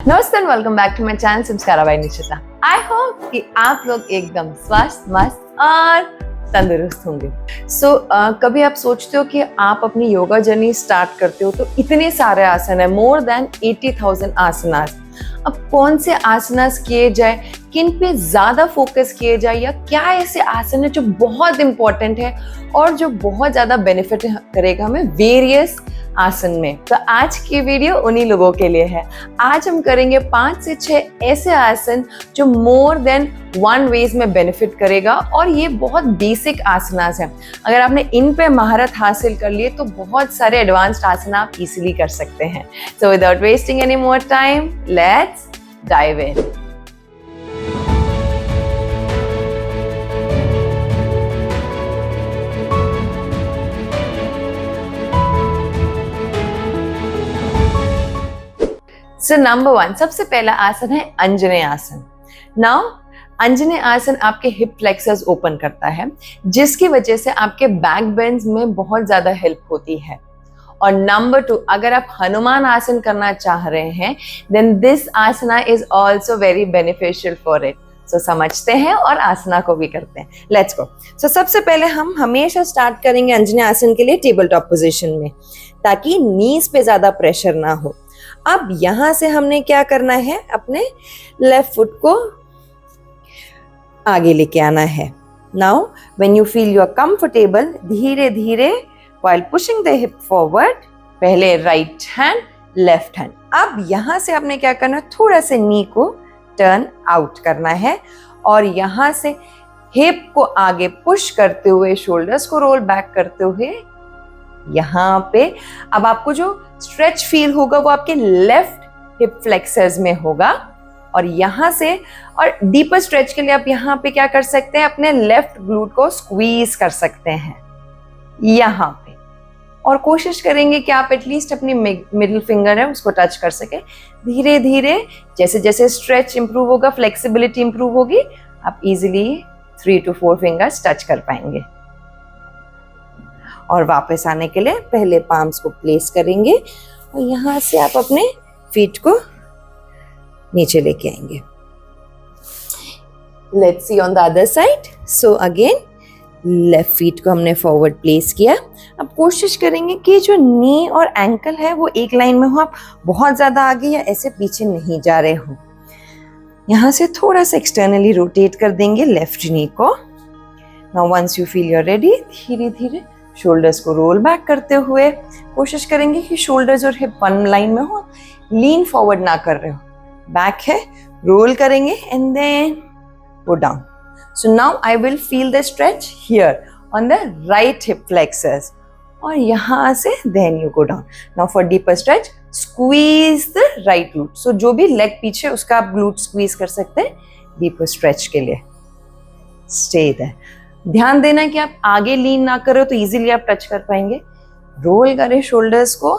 नमस्ते and welcome back to my channel Sanskara by Nishita. I hope कि आप लोग एकदम स्वस्थ, मस्त और तंदुरुस्त होंगे। कभी आप सोचते हो कि आप अपनी योगा जर्नी स्टार्ट करते हो तो इतने सारे आसन है, मोर देन 80,000 आसनास। अब कौन से आसनास किए जाए, किन पे ज्यादा फोकस किए जाए, या क्या ऐसे आसन है जो बहुत इंपॉर्टेंट है और जो बहुत ज्यादा बेनिफिट करेगा हमें वेरियस आसन में। तो आज की वीडियो उन्हीं लोगों के लिए है। आज हम करेंगे 5 से 6 ऐसे आसन जो मोर देन 1 वेज में बेनिफिट करेगा, और ये बहुत बेसिक आसनास है। अगर आपने इन पे महारत हासिल कर लिए तो बहुत सारे एडवांस्ड आसन आप इजीली कर सकते हैं। So without wasting any more time, let's dive in. So number 1, सबसे पहला आसन है अंजनेय आसन। नाउ अंजनेय आसन आपके हिप फ्लेक्सर्स ओपन करता है, जिसकी वजह से आपके बैक बेंड्स में बहुत ज्यादा हेल्प होती है। और नंबर 2, अगर आप हनुमान आसन करना चाह रहे हैं then this asana is also very beneficial for it. So समझते हैं और आसना को भी करते हैं। Let's go. सो सबसे पहले हम हमेशा स्टार्ट करेंगे अंजनेय आसन के लिए टेबल टॉप पोजिशन में, ताकि नीज पे ज्यादा प्रेशर ना हो। अब यहां से हमने क्या करना है, अपने लेफ्ट फुट को आगे लेके आना है। Now when you feel you are comfortable, धीरे धीरे while pushing the hip forward, पहले राइट हैंड लेफ्ट हैंड। अब यहां से आपने क्या करना है, थोड़ा सा नी को टर्न आउट करना है और यहां से हिप को आगे पुश करते हुए, शोल्डर्स को रोल बैक करते हुए यहां पे अब आपको जो स्ट्रेच फील होगा वो आपके लेफ्ट हिप फ्लेक्सर्स में होगा। और यहां से और डीपर स्ट्रेच के लिए आप यहां पे क्या कर सकते हैं, अपने लेफ्ट ग्लूट को स्क्वीज कर सकते हैं यहां पे, और कोशिश करेंगे कि आप एटलीस्ट अपनी मिडिल फिंगर है उसको टच कर सके। धीरे धीरे जैसे जैसे स्ट्रेच इंप्रूव होगा, फ्लेक्सिबिलिटी इंप्रूव होगी, आप इजिली 3 to 4 फिंगर्स टच कर पाएंगे। और वापस आने के लिए पहले पाम्स को प्लेस करेंगे और यहां से आप अपने फीट को नीचे लेके आएंगे। Let's see on the other side. So again left feet को हमने फॉरवर्ड प्लेस किया। अब कोशिश करेंगे कि जो नी और एंकल है वो एक लाइन में हो, आप बहुत ज्यादा आगे या ऐसे पीछे नहीं जा रहे हो। यहां से थोड़ा सा एक्सटर्नली रोटेट कर देंगे लेफ्ट नी को। Now once you feel you are ready, धीरे धीरे शोल्डर्स को रोल बैक करते हुए कोशिश करेंगे कि शोल्डर्स और हिप वन लाइन में हो, लीन फॉरवर्ड ना कर रहे हो। बैक है, रोल करेंगे and then go down. So now I will feel the stretch here on the right hip flexors, और यहां से then you go down. Now for deeper stretch, squeeze the right glute. So जो भी leg पीछे उसका आप glute squeeze कर सकते हैं डीपर स्ट्रेच के लिए। Stay there. ध्यान देना कि आप आगे लीन ना करो तो इजीली आप टच कर पाएंगे। रोल करें शोल्डर्स को,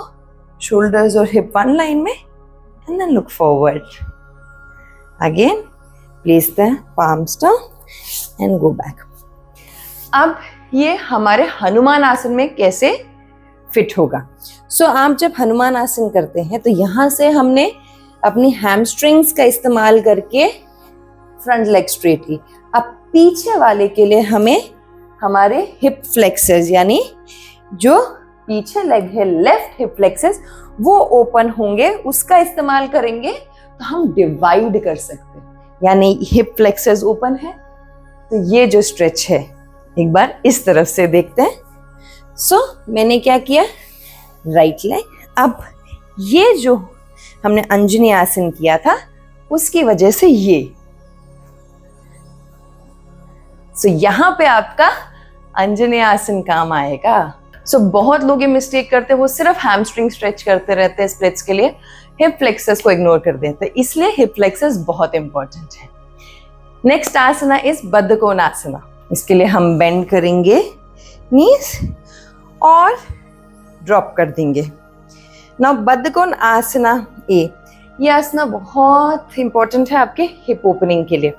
शोल्डर्स और हिप वन लाइन में, and then look forward. Again place the palms down and go back. अब ये हमारे हनुमान आसन में कैसे फिट होगा। सो आप जब हनुमान आसन करते हैं तो यहां से हमने अपनी हैमस्ट्रिंग्स का इस्तेमाल करके फ्रंट लेग स्ट्रेट की। अब पीछे वाले के लिए हमें हमारे हिप फ्लेक्सर्स, यानी जो पीछे लेग है लेफ्ट हिप फ्लेक्सर्स, वो ओपन होंगे, उसका इस्तेमाल करेंगे तो हम डिवाइड कर सकते हैं। यानी हिप फ्लेक्सर्स ओपन है तो ये जो स्ट्रेच है, एक बार इस तरफ से देखते हैं। सो मैंने क्या किया, राइट लेग। अब ये जो हमने अंजनेय आसन किया था उसकी वजह से ये यहां पे आपका अंजनेय आसन काम आएगा। बहुत लोग ये मिस्टेक करते हैं, वो सिर्फ हैमस्ट्रिंग स्ट्रेच करते रहते हैं स्प्लिट्स के लिए, हिप फ्लेक्सर्स को इग्नोर कर देते हैं। इसलिए हिप फ्लेक्सर्स बहुत इंपॉर्टेंट है। नेक्स्ट आसना इज बद्धकोण आसना। इसके लिए हम बेंड करेंगे नीज और ड्रॉप कर देंगे। नाउ बद्धकोण आसना ए, ये आसना बहुत इंपॉर्टेंट है आपके हिप ओपनिंग के लिए।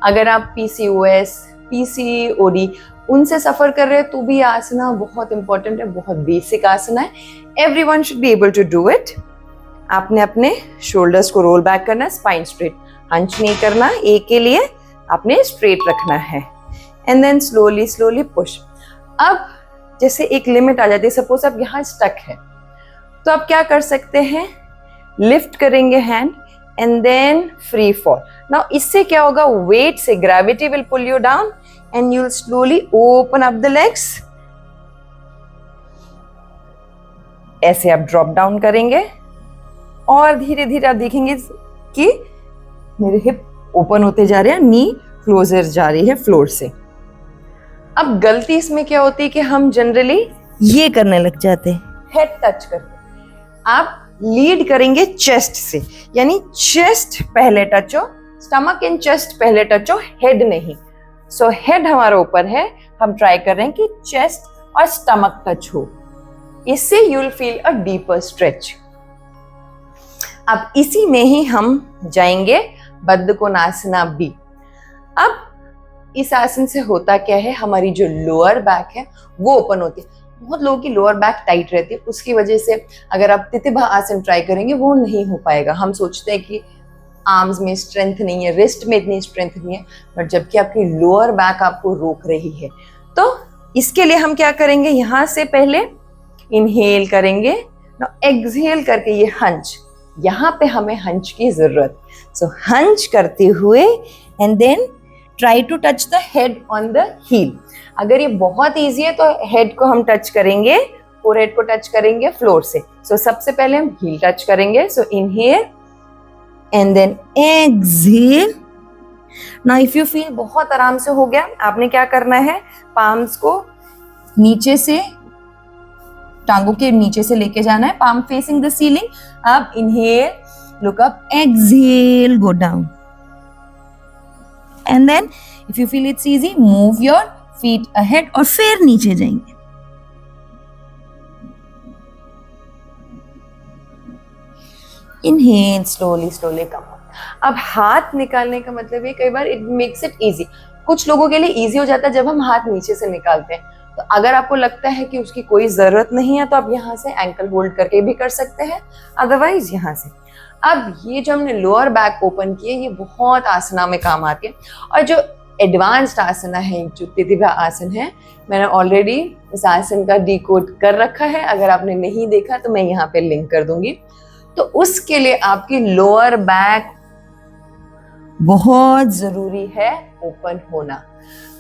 अगर आप PCOS, PCOD उनसे सफर कर रहे हैं तो भी आसना बहुत इंपॉर्टेंट है, बहुत बेसिक आसना है। Everyone should be able to do it. आपने अपने शोल्डर्स को रोल बैक करना है, स्पाइन स्ट्रेट, हंच नहीं करना, ए के लिए आपने स्ट्रेट रखना है and then slowly slowly push. अब जैसे एक लिमिट आ जाती है, सपोज आप यहाँ स्टक है तो आप क्या कर सकते हैं, लिफ्ट करेंगे hand and then free fall. Now इससे क्या होगा, वेट से gravity will pull you down and you will slowly open up the legs. ऐसे आप ड्रॉप डाउन करेंगे और धीरे धीरे आप देखेंगे कि मेरे हिप ओपन होते जा रहे हैं, नी क्लोजर जा रही है फ्लोर से। अब गलती इसमें क्या होती है कि हम जनरली ये करने लग जाते हैं, हेड टच करते। आप लीड करेंगे चेस्ट से, यानी चेस्ट पहले टच हो, स्टमक एंड चेस्ट पहले टच हो, हेड नहीं। सो हेड हमारा ऊपर है, हम ट्राई कर रहे हैं कि चेस्ट और स्टमक टच हो, इससे you will feel a deeper stretch. अब इसी में ही हम जाएंगे बद्धकोणासना बी। अब इस आसन से होता क्या है, हमारी जो लोअर बैक है वो ओपन होती है। बहुत लोगों की लोअर बैक टाइट रहती है, उसकी वजह से अगर आप तितिभा आसन ट्राई करेंगे वो नहीं हो पाएगा। हम सोचते हैं कि आर्म्स में स्ट्रेंथ नहीं है, रिस्ट में इतनी स्ट्रेंथ नहीं है, बट जबकि आपकी लोअर बैक आपको रोक रही है। तो इसके लिए हम क्या करेंगे, यहाँ से पहले इनहेल करेंगे, एक्सहेल करके ये हंच, यहाँ पे हमें हंच की जरूरत। सो हंच करते हुए and then try to touch the head on the heel. अगर ये बहुत इजी है तो हेड को हम टच करेंगे, फोरहेड को टच करेंगे फ्लोर से। सो सबसे पहले हम हील टच करेंगे। So inhale and then exhale. Now if you feel बहुत आराम से हो गया, आपने क्या करना है, पाम्स को नीचे से, टांगों के नीचे से लेके जाना है, पाम फेसिंग द सीलिंग। अब inhale, look up, exhale, go down and then if you feel it's easy, move your feet ahead और फिर नीचे जाएंगे। Inhale, slowly slowly come. अब हाथ निकालने का मतलब है, कई बार इट मेक्स इट इजी। कुछ लोगों के लिए इजी हो जाता है जब हम हाथ नीचे से निकालते हैं। तो अगर आपको लगता है कि उसकी कोई जरूरत नहीं है तो आप यहाँ से एंकल होल्ड करके भी कर सकते हैं, अदरवाइज यहाँ से। अब ये जो हमने लोअर बैक ओपन किए, ये बहुत आसना में काम आती है। और जो एडवांस्ड आसना है, जो तितिभा आसन है, मैंने ऑलरेडी इस आसन का डिकोड कर रखा है। अगर आपने नहीं देखा तो मैं यहाँ पे लिंक कर दूंगी। तो उसके लिए आपकी लोअर बैक बहुत जरूरी है ओपन होना,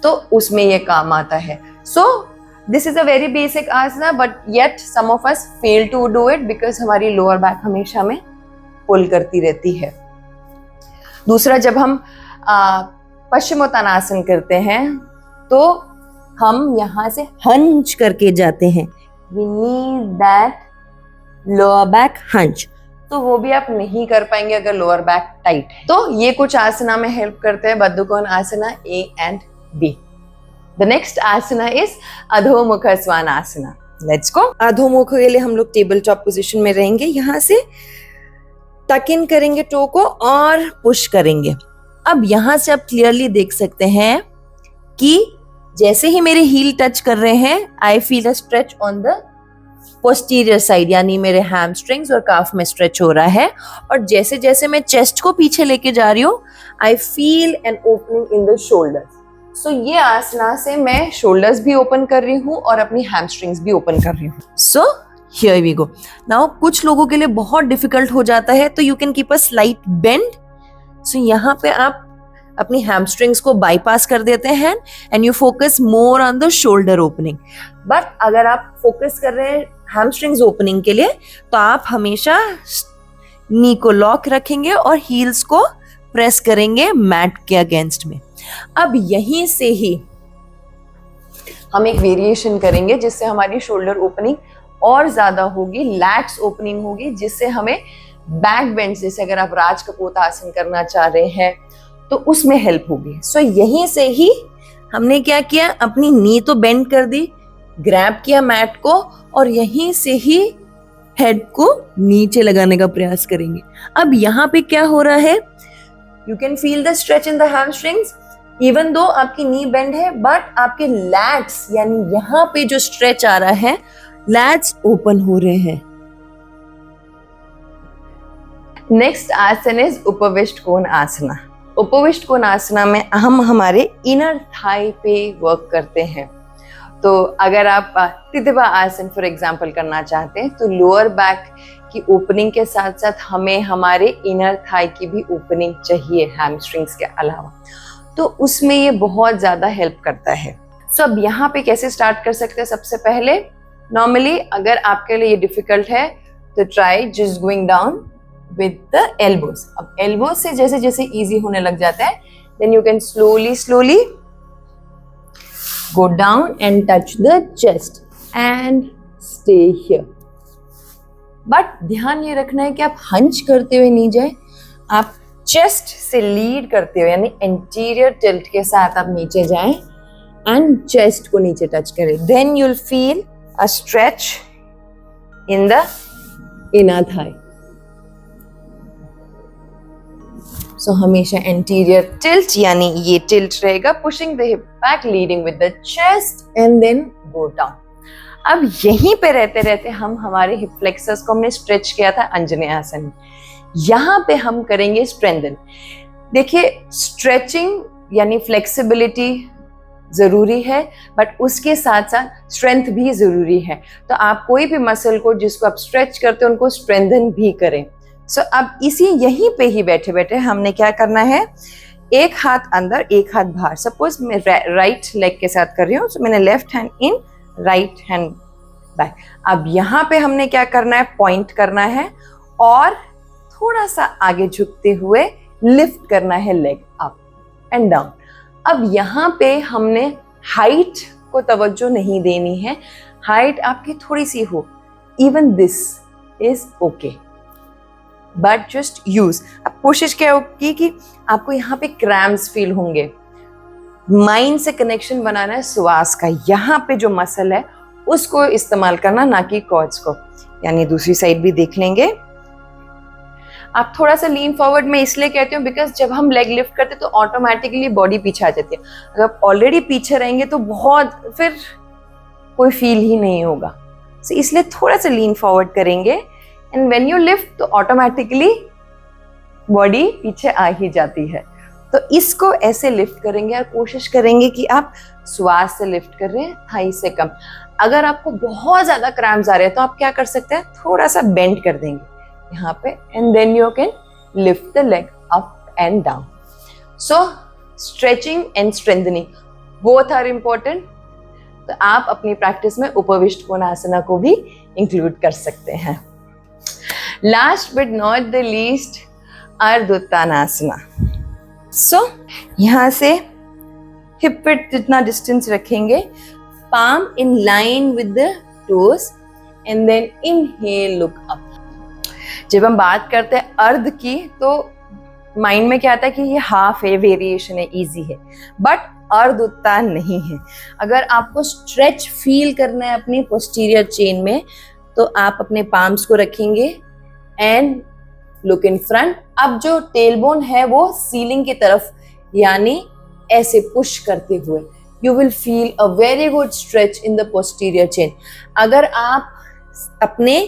तो उसमें ये काम आता है। So this is a very basic asana, but yet some of us fail to do it because हमारी लोअर बैक हमेशा में पुल करती रहती है। दूसरा, जब हम पश्चिमोत्तानासन करते हैं तो हम यहाँ से हंच करके जाते हैं। We need that lower back hunch, तो वो भी आप नहीं कर पाएंगे अगर लोअर बैक टाइट है। तो ये कुछ आसना में हेल्प करते हैं, Baddhakona asana A and B. The next asana is Adhomukha Svanasana. Let's go. Adhomukha के लिए हम लोग टेबल टॉप पोजीशन में रहेंगे, यहाँ से टक इन करेंगे टो को और पुश करेंगे। अब यहां से आप क्लियरली देख सकते हैं कि जैसे ही मेरे हील टच कर रहे हैं, I feel a stretch on the posterior side, यानी मेरे हैमस्ट्रिंग्स और काफ में स्ट्रेच हो रहा है। और जैसे जैसे मैं चेस्ट को पीछे लेके जा रही हूँ, I feel an opening in the shoulders. So ये आसना से मैं शोल्डर्स भी ओपन कर रही हूँ और अपनी हैमस्ट्रिंग्स भी ओपन कर रही हूँ। So here we go. Now कुछ लोगों के लिए बहुत डिफिकल्ट हो जाता है, तो you can keep a slight bend. So यहाँ पे आप अपनी हैमस्ट्रिंग्स को बाईपास कर देते हैं and you focus more on the shoulder opening. But अगर आप फोकस कर रहे हैं हैमस्ट्रिंग्स ओपनिंग के लिए, तो आप हमेशा नी को लॉक रखेंगे और हील्स को प्रेस करेंगे मैट के अगेंस्ट में। अब यहीं से ही हम एक वेरिएशन करेंगे जिससे हमारी शोल्डर ओपनिंग और ज्यादा होगी, लैट्स ओपनिंग होगी, जिससे हमें बैक बेंड, जैसे अगर आप राज कपोत आसन करना चाह रहे हैं तो उसमें हेल्प होगी। सो यहीं से ही हमने क्या किया, अपनी नी तो बेंड कर दी, ग्रैब किया मैट को और यहीं से ही हेड को नीचे लगाने का प्रयास करेंगे। अब यहाँ पे क्या हो रहा है, you can feel the stretch in the hamstrings even though आपकी नी बेंड है, बट आपके लैट्स यानी यहाँ पे जो स्ट्रेच आ रहा है, लैट्स ओपन हो रहे हैं। नेक्स्ट आसन इज उपविष्ट कोण आसना। उपविष्ट कोण आसना में हम हमारे इनर थाई पे वर्क करते हैं। तो अगर आप तितवा आसन फॉर एग्जांपल करना चाहते हैं तो लोअर बैक की ओपनिंग के साथ साथ हमें हमारे इनर थाई की भी ओपनिंग चाहिए हैमस्ट्रिंग्स के अलावा, तो उसमें ये बहुत ज़्यादा हेल्प करता है। सो अब यहाँ पे कैसे स्टार्ट कर सकते हैं? सबसे पहले नॉर्मली अगर आपके लिए ये डिफिकल्ट है तो try just going down with the elbows. अब एल्बोज से जैसे जैसे इजी होने लग जाता है then you can slowly go down and touch the chest and stay here. But ध्यान ये रखना है कि आप हंच करते हुए नहीं जाए, आप चेस्ट से लीड करते हुए यानी एंटीरियर टिल्ट के साथ आप नीचे जाएं एंड चेस्ट को नीचे टच करें। Then you'll feel a stretch in the inner thigh. So हमेशा एंटीरियर टिल्ट यानी ये टिल्ट रहेगा, pushing the hip back, leading with the chest and then go down. अब यहीं पे रहते रहते हम हमारे हिप फ्लेक्सर्स को हमने स्ट्रेच किया था अंजनेय आसन में, यहाँ पे हम करेंगे स्ट्रेंथन। देखिए स्ट्रेचिंग यानी फ्लेक्सिबिलिटी जरूरी है बट उसके साथ साथ स्ट्रेंथ भी जरूरी है। तो आप कोई भी मसल को जिसको आप स्ट्रेच करते हो उनको स्ट्रेंथन भी करें। सो अब इसी यहीं पे ही बैठे बैठे हमने क्या करना है, एक हाथ अंदर एक हाथ बाहर। सपोज मैं राइट लेग के साथ कर रही हूँ, सो मैंने left hand in right hand back. अब यहाँ पे हमने क्या करना है, पॉइंट करना है और थोड़ा सा आगे झुकते हुए लिफ्ट करना है लेग अप एंड डाउन। अब यहाँ पे हमने हाइट को तवज्जो नहीं देनी है, हाइट आपकी थोड़ी सी हो, even this is okay but just use. अब कोशिश क्या होगी कि आपको यहाँ पे क्रैम्प्स फील होंगे, माइंड से कनेक्शन बनाना है श्वास का, यहाँ पे जो मसल है उसको इस्तेमाल करना, ना कि कॉर्ड्स को। यानी दूसरी साइड भी देख लेंगे। आप थोड़ा सा लीन फॉरवर्ड में इसलिए कहती हूँ बिकॉज जब हम लेग लिफ्ट करते तो ऑटोमेटिकली बॉडी पीछे आ जाती है। अगर आप ऑलरेडी पीछे रहेंगे तो बहुत फिर कोई फील ही नहीं होगा। सो इसलिए थोड़ा सा लीन फॉरवर्ड करेंगे एंड व्हेन यू लिफ्ट तो ऑटोमेटिकली बॉडी पीछे आ ही जाती है। तो इसको ऐसे लिफ्ट करेंगे और कोशिश करेंगे कि आप श्वास से लिफ्ट कर रहे हैं, थाई से कम। अगर आपको बहुत ज्यादा क्रैम्प्स आ रहे हैं तो आप क्या कर सकते हैं, थोड़ा सा बेंड कर देंगे यहाँ पे and then you can lift the leg up and down. So stretching and strengthening both are important. तो आप अपनी प्रैक्टिस में उपविष्ट कोणासना को भी इंक्लूड कर सकते हैं। Last but not the least अर्धोत्तानासना। सो यहाँ से हिप विड्थ जितना डिस्टेंस रखेंगे, palm in line with the toes and then inhale, look up। जब हम बात करते हैं अर्ध की तो माइंड में क्या आता है कि ये हाफ है, वेरिएशन है, इजी है, बट अर्ध उत्तान नहीं है। अगर आपको स्ट्रेच फील करना है अपनी पोस्टीरियर चेन में तो आप अपने पाम्स को रखेंगे एंड लुक इन फ्रंट। अब जो टेलबोन है वो सीलिंग की तरफ यानी ऐसे पुश करते हुए you will feel a very good stretch in the posterior chain। अगर आप अपने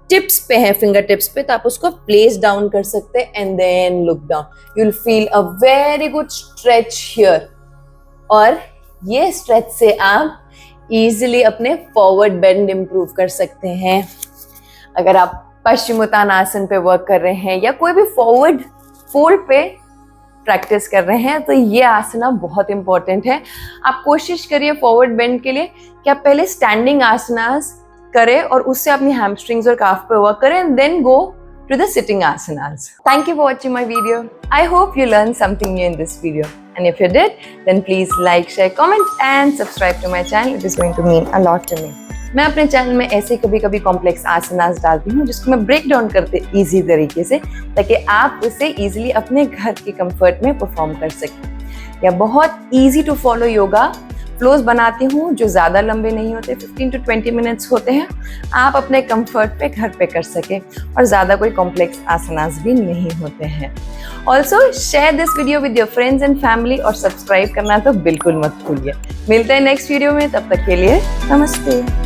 टिप्स पे हैं, फिंगर टिप्स पे, तो आप उसको प्लेस डाउन कर सकते हैं and then look down, you will feel a very good stretch here। और ये स्ट्रेच से आप इजीली अपने फॉरवर्ड बेंड इंप्रूव कर सकते हैं। अगर आप पश्चिमोत्तानासन पे वर्क कर रहे हैं या कोई भी फॉरवर्ड फोल्ड पे प्रैक्टिस कर रहे हैं तो ये आसना बहुत इंपॉर्टेंट है। आप कोशिश करिए फॉरवर्ड बेंड के लिए कि आप पहले स्टैंडिंग आसनास करें और उससे अपनी हैमस्ट्रिंग्स और काफ पे वर्क करें and then go to the sitting asanas. Thank you for watching my video. I hope you learned something new in this video. And if you did, then please like, share, comment and subscribe to my channel. It is going to mean a lot to me. मैं अपने channel में ऐसे कभी कभी complex आसनास डालती हूँ जिसको मैं ब्रेक डाउन करते इजी तरीके से, ताकि आप उसे इजीली अपने घर के कंफर्ट में परफॉर्म कर सकें। या बहुत easy to follow yoga flows बनाती हूँ जो ज़्यादा लंबे नहीं होते, 15 to 20 मिनट्स होते हैं, आप अपने कंफर्ट पे घर पे कर सके और ज़्यादा कोई कॉम्प्लेक्स आसनास भी नहीं होते हैं। Also share this video with your friends and family और सब्सक्राइब करना तो बिल्कुल मत भूलिए। मिलते हैं नेक्स्ट वीडियो में, तब तक के लिए नमस्ते।